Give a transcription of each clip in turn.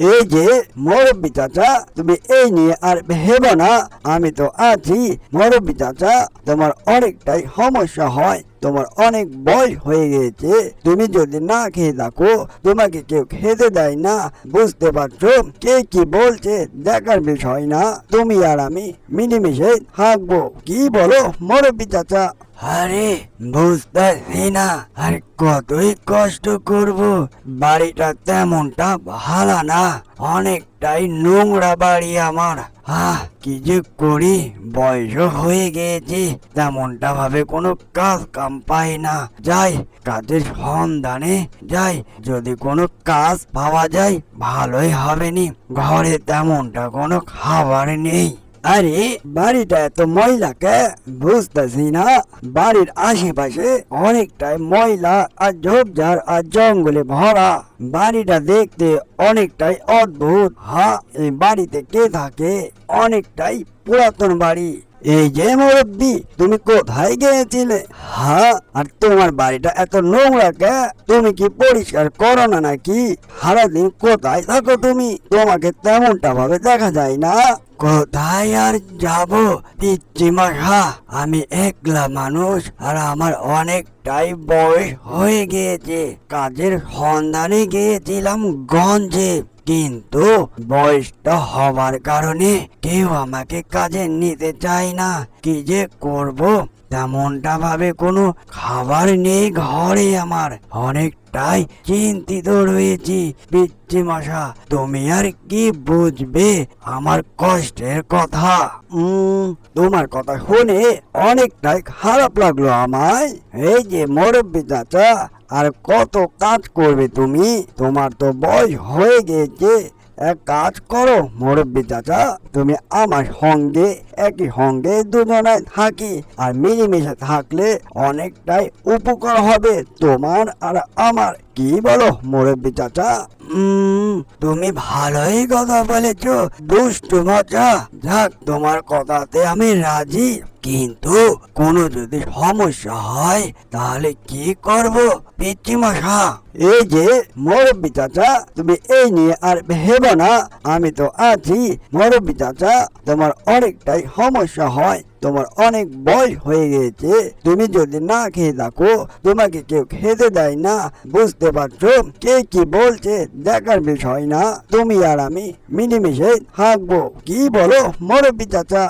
এই যে মুরব্বি চাচা, তুমি এই নিয়ে আর ভেবো না, আমি তো আছি। মুরব্বি চাচা, তোমার অনেকটাই সমস্যা হয়, তোমার অনেক বয়স হয়ে গেছে। তুমি যদি না খেয়ে থাকো, তোমাকে কেউ খেতে দেয় না, বুঝতে পারছো? কে কি বলছে দেখার বিষয় না, তুমি আর আমি মিলেমিশে থাকবো। কি বলো মুরব্বি চাচা? আরে বুঝতেছি না আর কতই কষ্ট করব, বাড়িটা তেমনটা ভালো না, অনেকটাই নোংরা বাড়ি আমার। কি যে করি, বয়স হয়ে গেছে, তেমনটা ভাবে কোনো কাজ কাম পাই না। যাই কাজের সন্ধানে যাই, যদি কোনো কাজ পাওয়া যায় ভালোই হবে নি, ঘরে তেমনটা কোনো খাবার নেই। আরে বাড়িটা এত ময়লা কে, বুঝতেছি না। বাড়ির আশেপাশে অনেকটাই ময়লা আর ঝোপঝাড় আর জঙ্গলে ভরা। বাড়িটা দেখতে অনেকটাই অদ্ভুত। এই বাড়িতে কে থাকে? অনেকটাই পুরাতন বাড়ি। এই যে মুরব্বি, তুমি কোথায় গিয়েছিলে? আর তোমার বাড়িটা এত নোংরা কে? তুমি কি পরিষ্কার করো না নাকি? সারাদিন কোথায় থাকো তুমি? তোমাকে তেমনটা ভাবে দেখা যায় না। কোথায় আর যাব পিচ্চি মশা, আমি একলা মানুষ আর আমার অনেকটাই বয়স হয়ে গিয়েছে। কাজের সন্ধানে গিয়েছিলাম গঞ্জে, কিন্তু বয়সটা হওয়ার কারণে কেউ আমাকে কাজে নিতে চায় না। কি যে করব, তেমনটা ভাবে কোনো খাবার নেই ঘরে, আমার অনেকটাই চিন্তিত রয়েছি। পিচ্চি মশা, তুমি আর কি বুঝবে আমার কষ্টের কথা? তোমার কথা শুনে অনেকটাই খারাপ লাগলো আমায়। এই যে মুরব্বি চাচা, আর কত কাজ করবে তুমি? তোমার তো বয়স হয়ে গেছে। এক কাজ করো মুরব্বি চাচা, তুমি আমার সঙ্গে একই সঙ্গে দুজনায় থাকি, আর মিলেমিশে থাকলে অনেকটাই উপকার হবে তোমার আর আমার। কি বলো মুরব্বি চাচা? তুমি ভালোই কথা বলেছ দুষ্টু মজা। যাক, তোমার কথাতে আমি রাজি, কিন্তু কোনো যদি সমস্যা হয় তাহলে কি করব পিচ্চি মশা? এই যে মুরব্বি চাচা, তুমি এই নিয়ে আর ভেবো না, আমি তো আছি। মুরব্বি চাচা, তোমার অনেকটাই সমস্যা হয়, তোমার অনেক বয়স হয়ে গেছে। তুমি যদি না খেয়ে থাকো, তোমাকে কেউ খেতে দেয় না, বুঝতে পারছো? কে কি বলছে দেখার বিষয় না, তুমি আর আমি মিলেমিশে থাকবো। কি বলো মুরব্বি চাচা?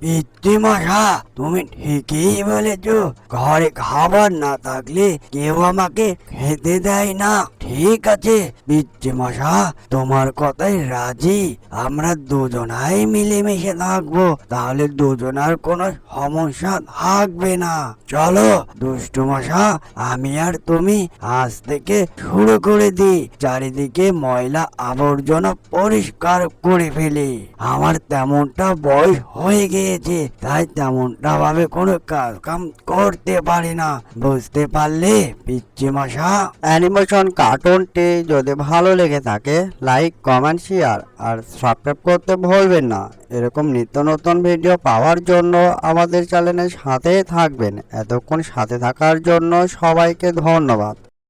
পিচ্চি মশা, তুমি ঠিকই বলেছ, ঘরে খাবার না থাকলে কেউ আমাকে খেতে দেয় না। ঠিক আছে পিচ্চি মশা, তোমার কথাই রাজি, আমরা দুজনাই মিলেমিশে থাকবো, তাহলে দুজনার কোনো সমস্যা থাকবে না। চলো দুষ্টু মশা, আমি আর তুমি আজ থেকে শুরু করে দিই, চারিদিকে ময়লা আবর্জনা পরিষ্কার করে ফেলি। আমার তেমনটা বয়স হয়ে গিয়েছে, তাই তেমনটা ভাবে কোনো কাজ কাম করতে পারি না, বুঝতে পারলে পিচ্চি মশা? অ্যানিমেশন কার্টুনটি যদি ভালো লেগে থাকে, লাইক কমেন্ট শেয়ার আর সাবস্ক্রাইব করতে ভুলবেন না। এরকম নিত্য নতুন ভিডিও পাওয়ার জন্য আমাদের চ্যানেলের সাথে থাকবেন। এতক্ষণ সাথে থাকার জন্য সবাইকে ধন্যবাদ।